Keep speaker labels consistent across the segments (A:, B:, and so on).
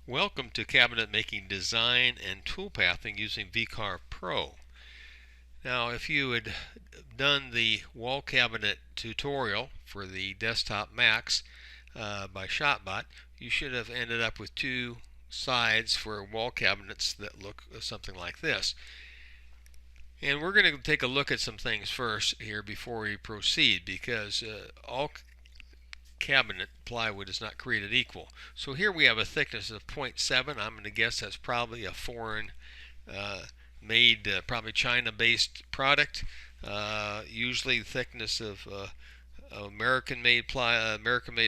A: Welcome to cabinet making design and toolpathing using VCarve Pro. Now, if you had done the wall cabinet tutorial for the Desktop Max by ShopBot, you should have ended up with two sides for wall cabinets that look something like this. And we're going to take a look at some things first here before we proceed, because all cabinet plywood is not created equal. So here we have a thickness of 0.7. I'm going to guess that's probably a foreign made, probably China-based product. Usually the thickness of American-made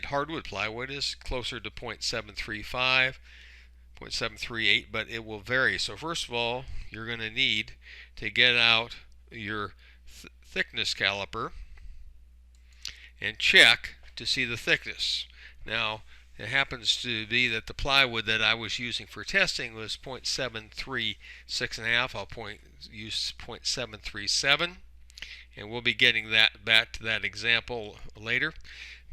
A: hardwood plywood is closer to 0.735, 0.738, but it will vary. So first of all, you're going to need to get out your thickness caliper and check to see the thickness. Now, it happens to be that the plywood that I was using for testing was 0.736.5. I'll use 0.737, and we'll be getting that back to that example later.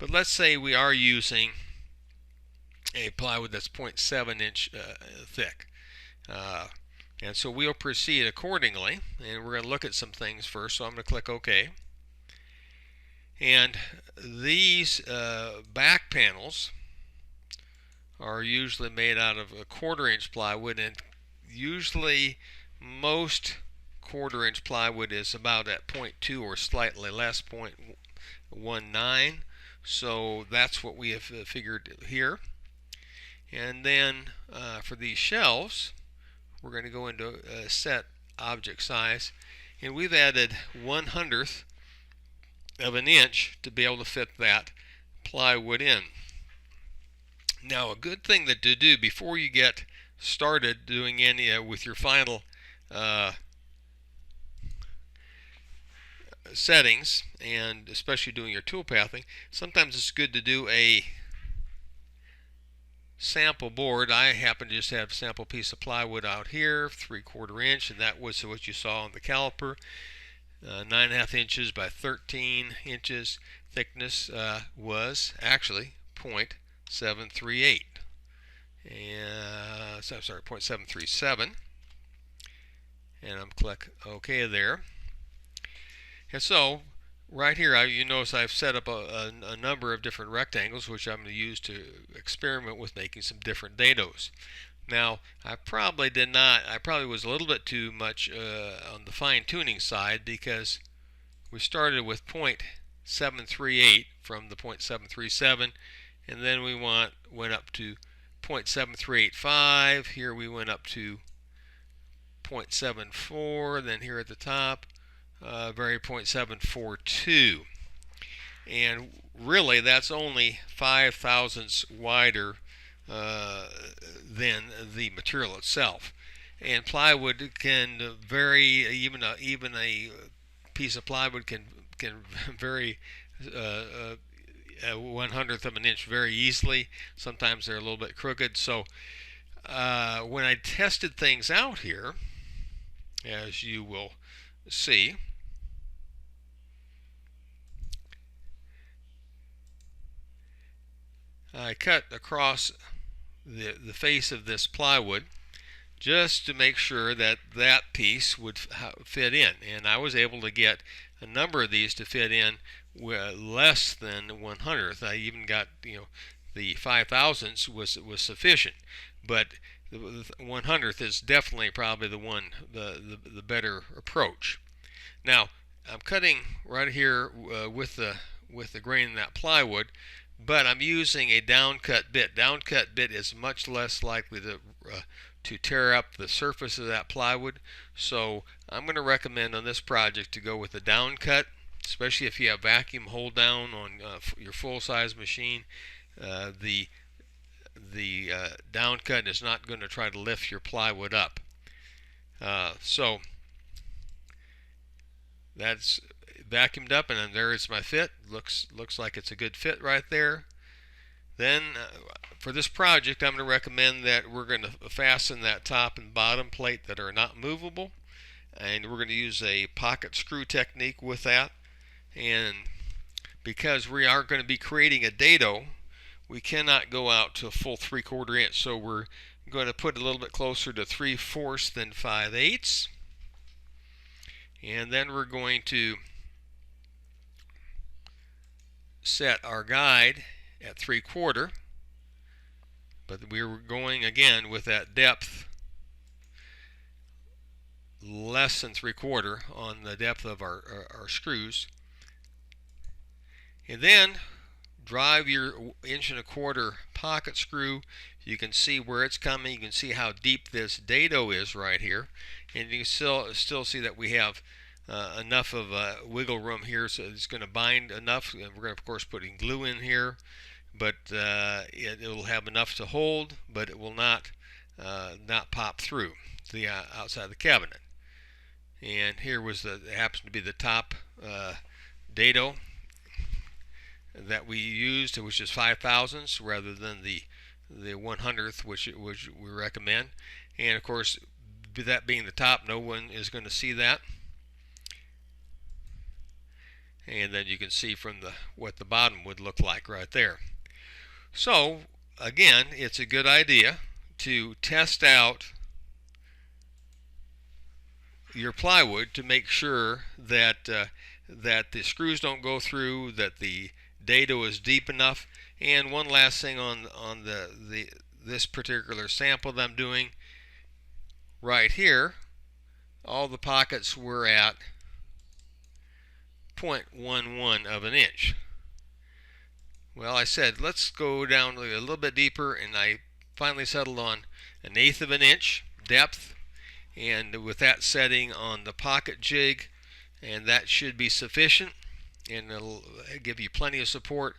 A: But let's say we are using a plywood that's 0.7 inch thick. And so we'll proceed accordingly, and we're going to look at some things first. So I'm going to click OK. And these back panels are usually made out of a 1/4 inch plywood, and usually most 1/4 inch plywood is about at 0.2 or slightly less, 0.19. So that's what we have figured here. And then for these shelves, we're going to go into set object size, and we've added 1/100 of an inch to be able to fit that plywood in. Now, a good thing to do before you get started doing any with your final settings, and especially doing your toolpathing, sometimes it's good to do a sample board. I happen to just have a sample piece of plywood out here, 3/4 inch, and that was what you saw on the caliper. 9.5 inches by 13 inches. Thickness was actually 0.738. And so, sorry, 0.737. And I'm click OK there. And so right here, you notice I've set up a number of different rectangles, which I'm going to use to experiment with making some different dados. Now, I probably was a little bit too much on the fine-tuning side, because we started with 0.738 from the 0.737, and then we went up to 0.7385. Here we went up to 0.74, then here at the top, very 0.742. And really, that's only 5 thousandths wider than the material itself. And plywood can vary. Even a piece of plywood can vary 1/100th of an inch very easily. Sometimes they're a little bit crooked. So when I tested things out here, as you will see, I cut across the face of this plywood just to make sure that that piece would fit in, and I was able to get a number of these to fit in less than 1/100th. I even got, the 5 thousandths was sufficient, but the 1/100th is definitely probably the better approach. Now, I'm cutting right here with the grain in that plywood, but I'm using a downcut bit. Downcut bit is much less likely to tear up the surface of that plywood. So I'm going to recommend on this project to go with a downcut, especially if you have vacuum hold down on your full-size machine. The downcut is not going to try to lift your plywood up. So that's vacuumed up, and then there is my fit. Looks like it's a good fit right there. Then for this project, I'm going to recommend that we're going to fasten that top and bottom plate that are not movable, and we're going to use a pocket screw technique with that. And because we are going to be creating a dado, we cannot go out to a full 3/4 inch, so we're going to put a little bit closer to 3/4 than 5/8, and then we're going to set our guide at 3/4, but we're going again with that depth less than 3/4 on the depth of our screws, and then drive your 1.25" pocket screw. You can see where it's coming. You can see how deep this dado is right here, and you can still see that we have enough of wiggle room here, so it's going to bind enough. We're going to, of course, put glue in here, but it will have enough to hold, but it will not pop through the outside of the cabinet. And here happens to be the top dado that we used, which is 5/1000ths rather than the 1/100th, which we recommend. And of course, that being the top, no one is going to see that. And then you can see from what the bottom would look like right there. So again, it's a good idea to test out your plywood to make sure that the screws don't go through, that the dado is deep enough. And one last thing on this particular sample that I'm doing right here, all the pockets were at 0.11 of an inch. Well, I said let's go down a little bit deeper, and I finally settled on 1/8 of an inch depth, and with that setting on the pocket jig, and that should be sufficient, and it'll give you plenty of support,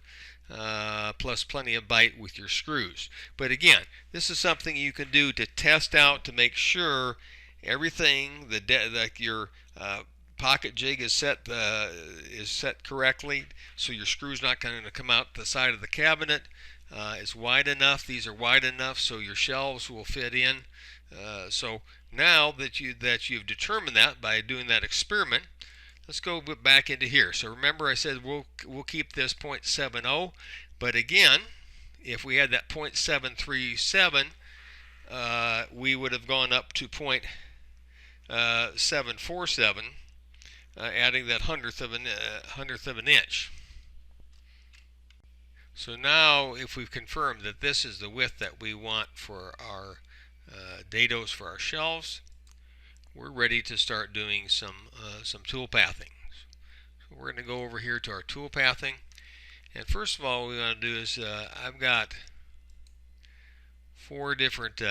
A: plus plenty of bite with your screws. But again, this is something you can do to test out to make sure everything that your pocket jig is set correctly, so your screw's not going to come out the side of the cabinet. It's wide enough. These are wide enough so your shelves will fit in. So now that you've determined that by doing that experiment, let's go back into here. So remember, I said we'll keep this 0.70, but again, if we had that 0.737, we would have gone up to 0.747, adding that hundredth of an inch. So now, if we've confirmed that this is the width that we want for our dados for our shelves, we're ready to start doing some toolpathing. So we're going to go over here to our toolpathing, and first of all, what we want to do is I've got 4 different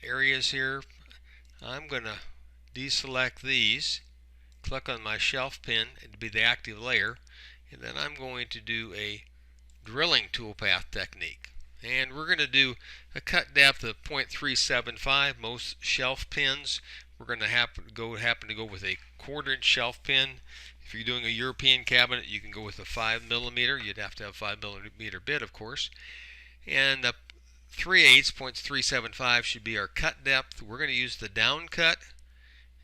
A: areas here. I'm going to deselect these, click on my shelf pin to be the active layer, and then I'm going to do a drilling toolpath technique. And we're going to do a cut depth of 0.375. Most shelf pins, we're going to happen to go with a 1/4 inch shelf pin. If you're doing a European cabinet, you can go with a 5mm. You'd have to have a 5mm bit, of course. And 3/8, 0.375 should be our cut depth. We're going to use the down cut,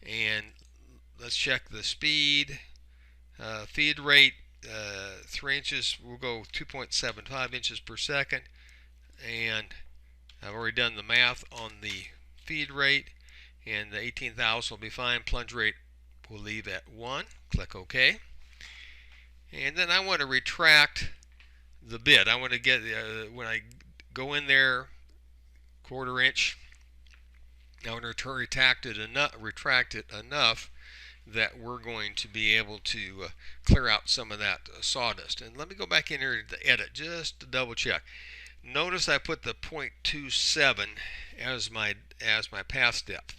A: and let's check the speed, feed rate, 3 inches. We'll go 2.75 inches per second, and I've already done the math on the feed rate, and the 18,000 will be fine. Plunge rate we'll leave at 1. Click OK. And then I want to retract the bit. I want to get when I go in there 1/4 inch, I want to retract it enough that we're going to be able to clear out some of that sawdust. And let me go back in here to edit just to double check. Notice I put the 0.27 as my pass depth.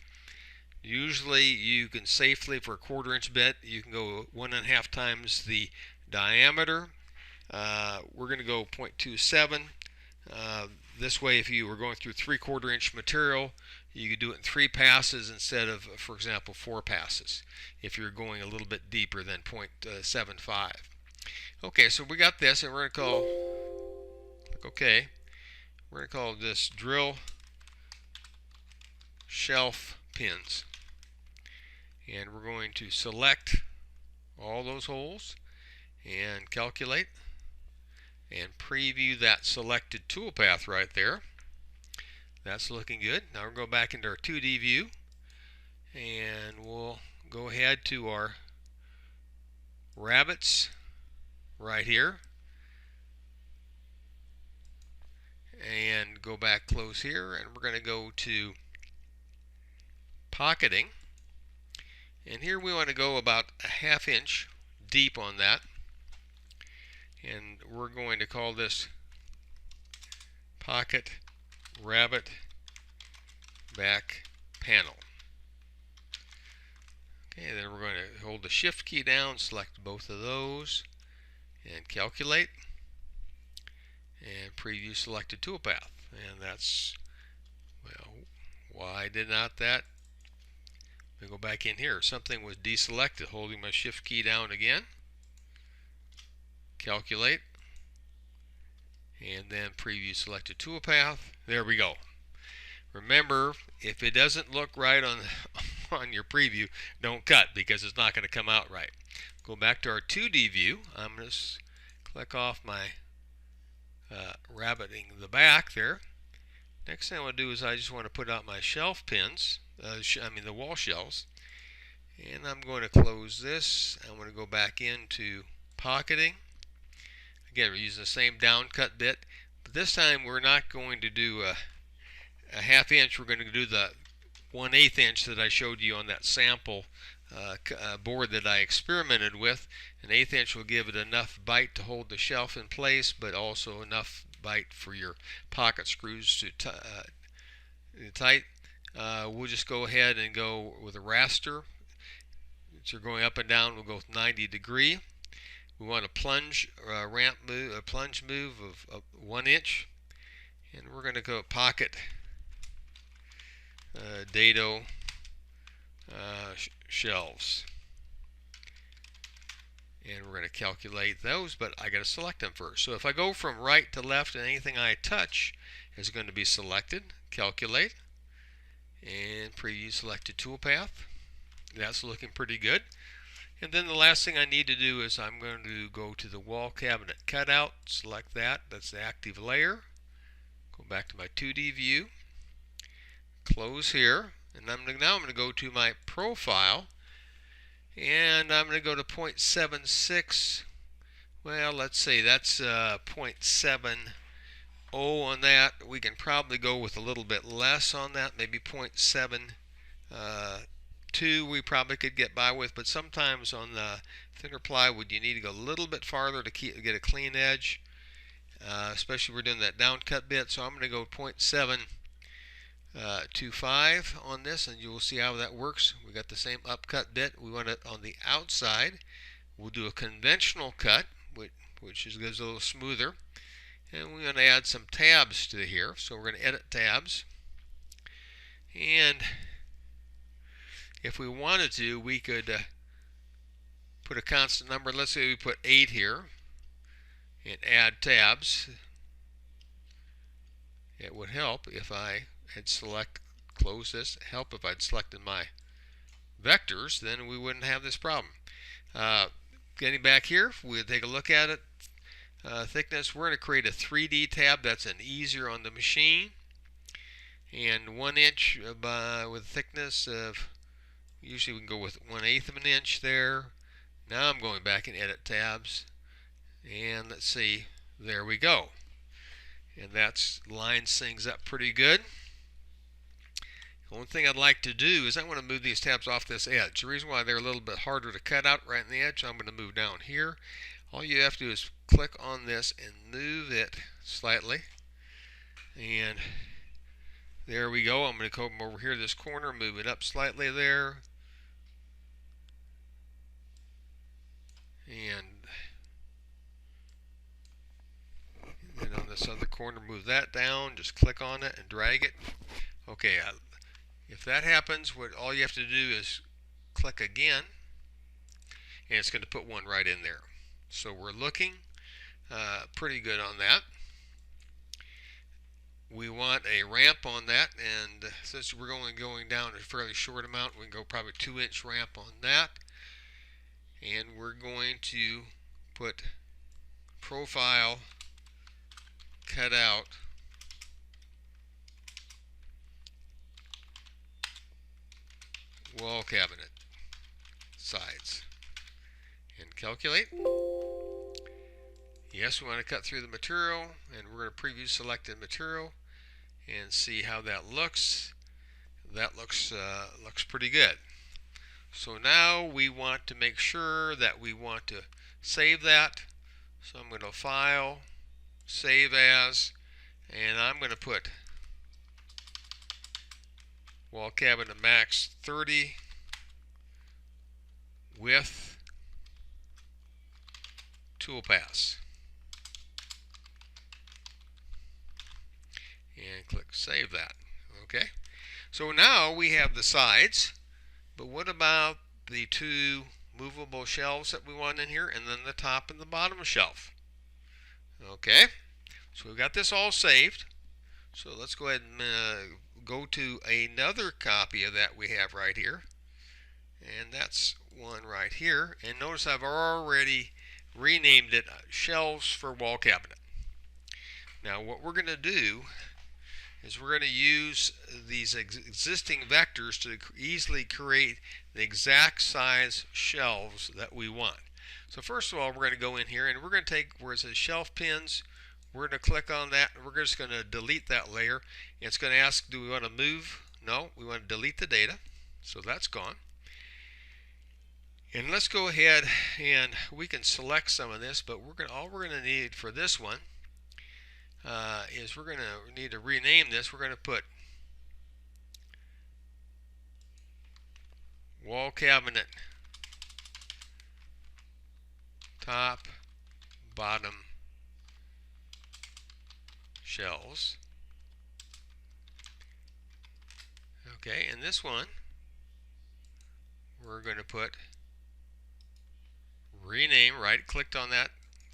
A: Usually you can safely, for a 1/4 inch bit, you can go 1.5 times the diameter. We're going to go 0.27. This way, if you were going through 3/4 inch material, you could do it in 3 passes instead of, for example, 4 passes, if you're going a little bit deeper than 0.75. Okay, so we got this, and we're going to click OK. We're going to call this drill shelf pins. And we're going to select all those holes and calculate. and preview that selected toolpath right there. That's looking good. Now we'll go back into our 2D view, and we'll go ahead to our rabbits right here, and go back close here, and we're going to go to pocketing, and here we want to go about a ½ inch deep on that, and we're going to call this pocket rabbit back panel. Okay, then we're going to hold the shift key down, select both of those, and calculate, and preview selected toolpath. And that's, well, why did not that? Let me go back in here. Something was deselected. Holding my shift key down again, calculate, and then preview selected toolpath. There we go. Remember, if it doesn't look right on on your preview, don't cut, because it's not going to come out right. Go back to our 2D view. I'm going to click off my rabbiting the back there. Next thing I want to do is I just want to put out my shelf pins, the wall shelves, and I'm going to close this. I'm going to go back into pocketing. Again, we're using the same down cut bit, but this time we're not going to do a ½ inch. We're going to do the 1/8 inch that I showed you on that sample board that I experimented with. An 1/8 inch will give it enough bite to hold the shelf in place, but also enough bite for your pocket screws to tight. We'll just go ahead and go with a raster. So going up and down, we'll go with 90 degree. We want a plunge move of 1 inch, and we're going to go pocket dado shelves, and we're going to calculate those, but I got to select them first. So if I go from right to left, and anything I touch is going to be selected, calculate, and preview selected toolpath. That's looking pretty good. And then the last thing I need to do is I'm going to go to the wall cabinet cutout, select that. That's the active layer. Go back to my 2D view, close here, and now I'm going to go to my profile, and I'm going to go to 0.76. Well, let's see, that's 0.70 on that. We can probably go with a little bit less on that, maybe 0.72 we probably could get by with, but sometimes on the thinner plywood you need to go a little bit farther to get a clean edge, especially if we're doing that down cut bit. So I'm going to go 0.725 on this, and you will see how that works. We got the same upcut bit. We want it on the outside. We'll do a conventional cut, which is goes a little smoother, and we're going to add some tabs to here. So we're going to edit tabs, and if we wanted to, we could put a constant number. Let's say we put 8 here and add tabs. It would help if I had close this, help if I'd selected my vectors, then we wouldn't have this problem. Getting back here, we'll take a look at it. Thickness, we're going to create a 3D tab. That's an easier on the machine. And 1 inch with thickness of, usually we can go with 1/8 of an inch there. Now I'm going back and edit tabs, and let's see, there we go. And that lines things up pretty good. The only thing I'd like to do is I want to move these tabs off this edge. The reason why they're a little bit harder to cut out right in the edge, I'm going to move down here. All you have to do is click on this and move it slightly, and there we go. I'm going to come over here to this corner, move it up slightly there, and then on this other corner, move that down. Just click on it and drag it. Okay, if that happens, all you have to do is click again, and it's going to put one right in there. So we're looking pretty good on that. We want a ramp on that, and since we're only going down a fairly short amount, we can go probably 2-inch ramp on that. And we're going to put profile cut out wall cabinet sides and calculate. Yes, we want to cut through the material, and we're going to preview selected material and see how that looks. That looks pretty good. So now we want to make sure that we want to save that. So I'm going to File, Save As, and I'm going to put Wall Cabinet Max 30 with toolpaths. And click Save that. Okay. So now we have the sides, but what about the two movable shelves that we want in here, and then the top and the bottom shelf? Okay. So we've got this all saved. So let's go ahead and go to another copy of that we have right here. And that's one right here. And notice I've already renamed it Shelves for Wall Cabinet. Now what we're going to do is we're going to use these existing vectors to easily create the exact size shelves that we want. So first of all, we're going to go in here and we're going to take where it says shelf pins. We're going to click on that and we're just going to delete that layer. It's going to ask, do we want to move? No, we want to delete the data. So that's gone. And let's go ahead and we can select some of this, but all we're going to need for this one is we're going to need to rename this. We're going to put Wall Cabinet Top, Bottom Shelves. Okay, and this one we're going to put rename, right clicked on that,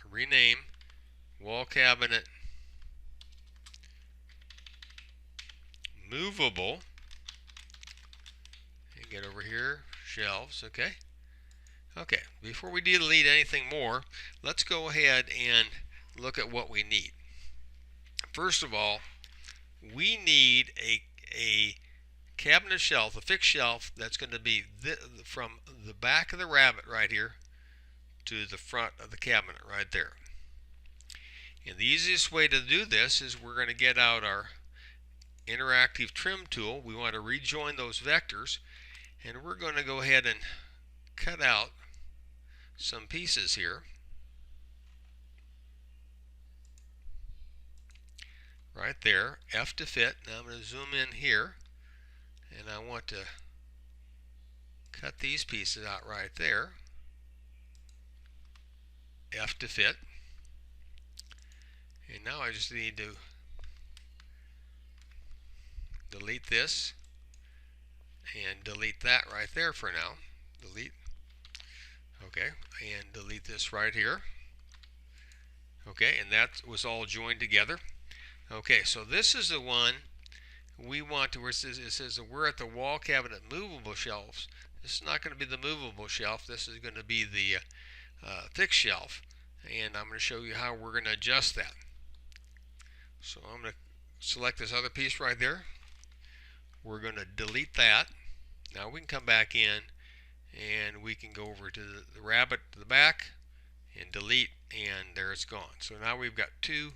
A: rename Wall Cabinet Movable, and get over here, shelves. Okay. Okay, before we delete anything more, let's go ahead and look at what we need. First of all, we need a cabinet shelf, a fixed shelf that's going to be from the back of the rabbit right here to the front of the cabinet right there. And the easiest way to do this is we're going to get out our interactive trim tool. We want to rejoin those vectors, and we're going to go ahead and cut out some pieces here. Right there, F to fit. Now I'm going to zoom in here, and I want to cut these pieces out right there. F to fit. And now I just need to delete this and delete that right there for now. Delete. Okay, and delete this right here. Okay, and that was all joined together. Okay, so this is the one we want to, where it says we're at the wall cabinet movable shelves. This is not going to be the movable shelf. This is going to be the fixed shelf. And I'm going to show you how we're going to adjust that. So I'm going to select this other piece right there. We're going to delete that. Now we can come back in and we can go over to the rabbit to the back and delete, and there it's gone. So now we've got two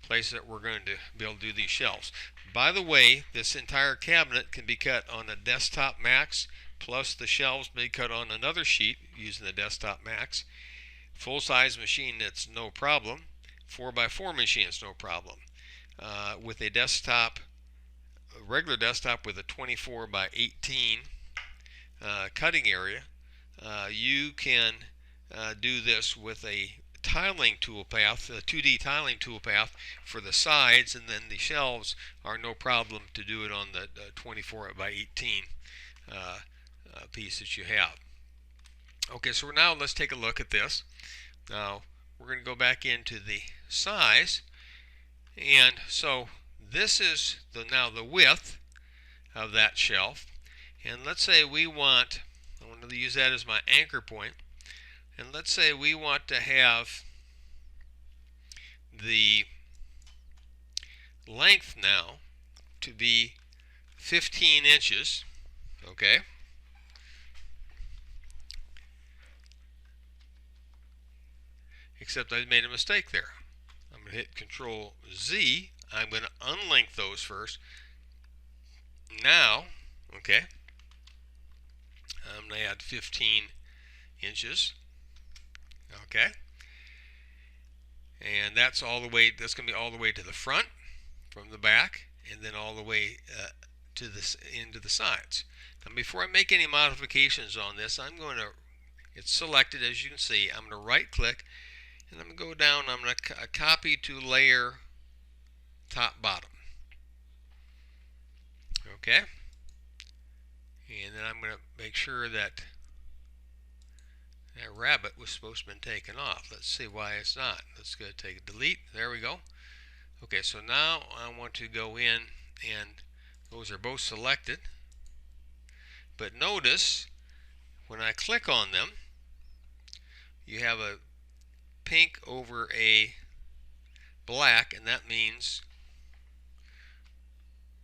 A: places that we're going to be able to do these shelves. By the way, this entire cabinet can be cut on a Desktop Max, plus the shelves may be cut on another sheet using the Desktop Max. Full-size machine, it's no problem. 4x4 machine, it's no problem. With a desktop, a regular desktop with a 24 by 18 cutting area, you can do this with a tiling toolpath, a 2D tiling toolpath for the sides, and then the shelves are no problem to do it on the 24 by 18 piece that you have. Okay, so now let's take a look at this. Now we're going to go back into the size, and so this is now the width of that shelf, and let's say I want to use that as my anchor point, and let's say we want to have the length now to be 15 inches, okay? Except I made a mistake there. I'm going to hit Control Z. I'm going to unlink those first. Now, okay, I'm going to add 15 inches, okay? And that's all the way, that's going to be all the way to the front from the back, and then all the way to this into the sides. Now before I make any modifications on this, I'm going to, it's selected as you can see, I'm going to right click and I'm going to go down, I'm going to copy to layer top bottom. Okay? And then I'm going to make sure that that rabbit was supposed to have been taken off. Let's see why it's not. Let's go take a delete. There we go. Okay, so now I want to go in, and those are both selected. But notice when I click on them, you have a pink over a black, and that means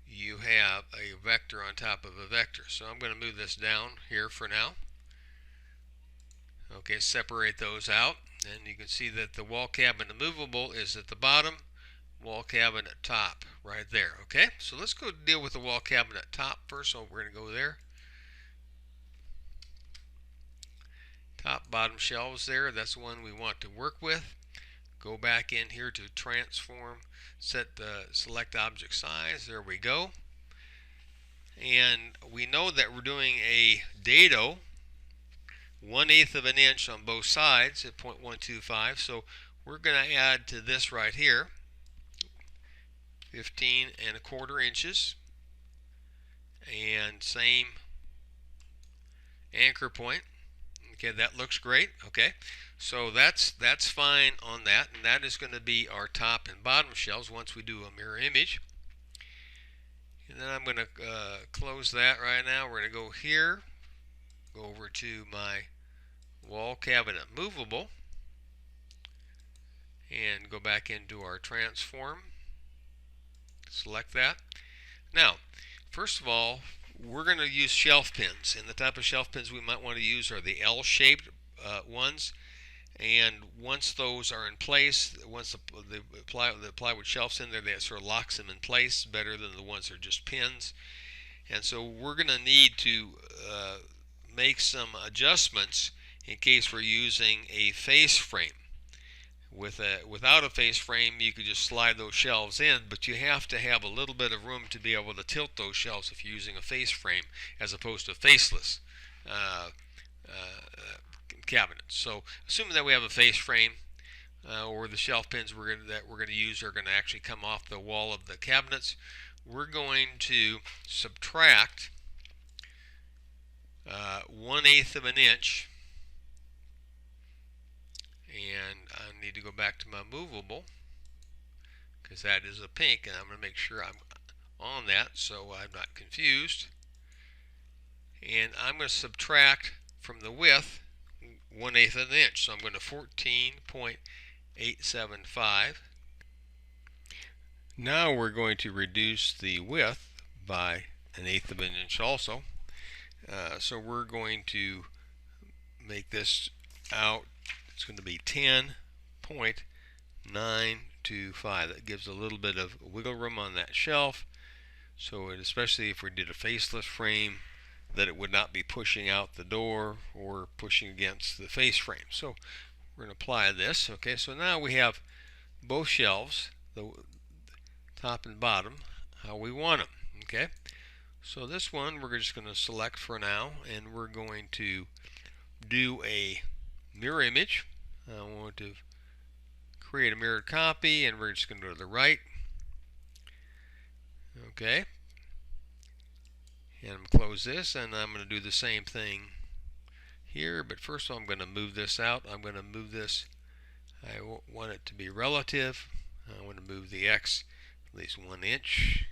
A: you have a vector on top of a vector. So I'm going to move this down here for now. Okay, separate those out, and you can see that the wall cabinet movable is at the bottom, wall cabinet top right there. Okay, so let's go deal with the wall cabinet top first. So we're going to go there. Top bottom shelves there, that's the one we want to work with. Go back in here to transform, set the select object size. There we go. And we know that we're doing a dado 1/8 of an inch on both sides at 0.125. So we're going to add to this right here 15¼ inches, and same anchor point. Okay, that looks great. Okay, so that's fine on that, and that is going to be our top and bottom shelves once we do a mirror image. And then I'm going to close that right now. We're going to go here, go over to my wall cabinet movable, and go back into our transform. Select that. Now, first of all, we're going to use shelf pins, and the type of shelf pins we might want to use are the L-shaped ones. And once those are in place, once the plywood shelves in there, that sort of locks them in place better than the ones that are just pins. And so we're going to need to make some adjustments in case we're using a face frame. Without a face frame, you could just slide those shelves in, but you have to have a little bit of room to be able to tilt those shelves if you're using a face frame as opposed to faceless cabinets. So assuming that we have a face frame, or the shelf pins that we're going to use are going to actually come off the wall of the cabinets, we're going to subtract 1/8 of an inch. And I need to go back to my movable because that is a pink, and I'm going to make sure I'm on that so I'm not confused. And I'm going to subtract from the width 1/8 of an inch, so I'm going to 14.875. Now we're going to reduce the width by 1/8 of an inch also. So we're going to make this out. It's going to be 10.925. That gives a little bit of wiggle room on that shelf. So especially if we did a faceless frame, that it would not be pushing out the door or pushing against the face frame. So we're going to apply this. Okay, so now we have both shelves, the top and bottom, how we want them. Okay, so this one we're just going to select for now, and we're going to do a mirror image. I want to create a mirrored copy, and we're just going to go to the right. Okay, and I'm going to close this, and I'm going to do the same thing here, but first of all I'm going to move this out. I'm going to move this, I want it to be relative. I want to move the X at least 1 inch,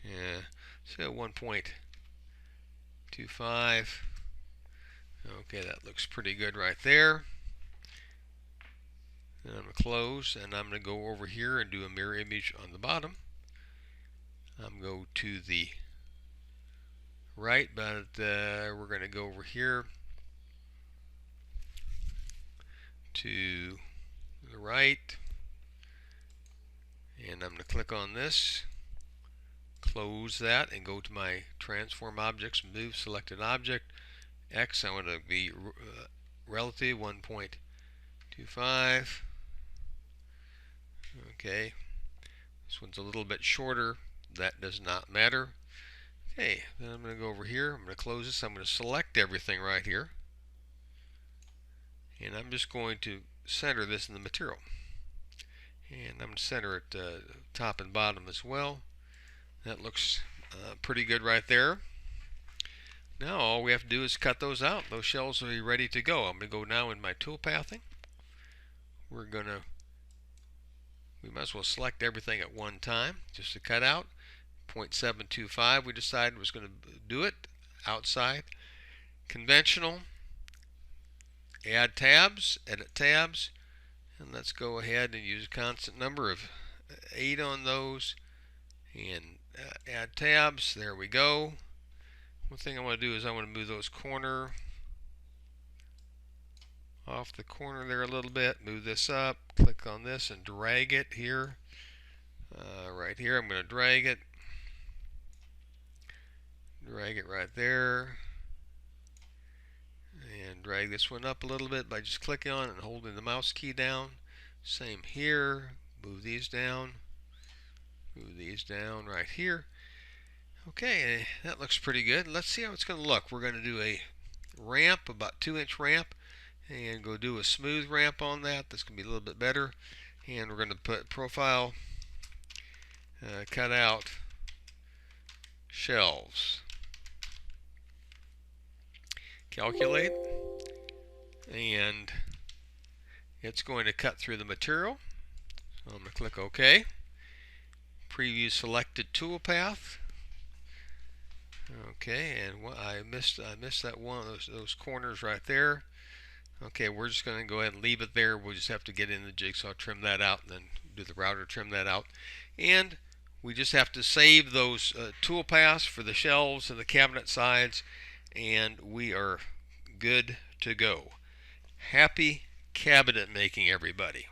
A: so 1.25. Okay, that looks pretty good right there. Then I'm going to close, and I'm going to go over here and do a mirror image on the bottom. I'm going to go to the right, but we're going to go over here to the right, and I'm going to click on this, close that, and go to my transform objects, move selected object, X. I want to be relative 1.25. Okay, this one's a little bit shorter. That does not matter. Okay, then I'm going to go over here. I'm going to close this. I'm going to select everything right here, and I'm just going to center this in the material. And I'm going to center it top and bottom as well. That looks pretty good right there. Now all we have to do is cut those out. Those shelves will be ready to go. I'm going to go now in my toolpathing. We might as well select everything at one time just to cut out. 0.725 we decided was going to do it outside. Conventional. Add tabs, edit tabs, and let's go ahead and use a constant number of 8 on those, and add tabs. There we go. One thing I want to do is I want to move those corner off the corner there a little bit, move this up, click on this and drag it here. Right here I'm going to drag it right there, and drag this one up a little bit by just clicking on it and holding the mouse key down. Same here, move these down right here. Okay, that looks pretty good. Let's see how it's going to look. We're going to do a ramp, about 2-inch ramp, and go do a smooth ramp on that. That's going to be a little bit better. And we're going to put profile, cut out shelves, calculate, and it's going to cut through the material. So I'm going to click OK. Preview selected toolpath. Okay, and I missed that one of those corners right there. Okay, we're just going to go ahead and leave it there. We'll just have to get in the jigsaw, trim that out, and then do the router, trim that out. And we just have to save those tool paths for the shelves and the cabinet sides, and we are good to go. Happy cabinet making, everybody.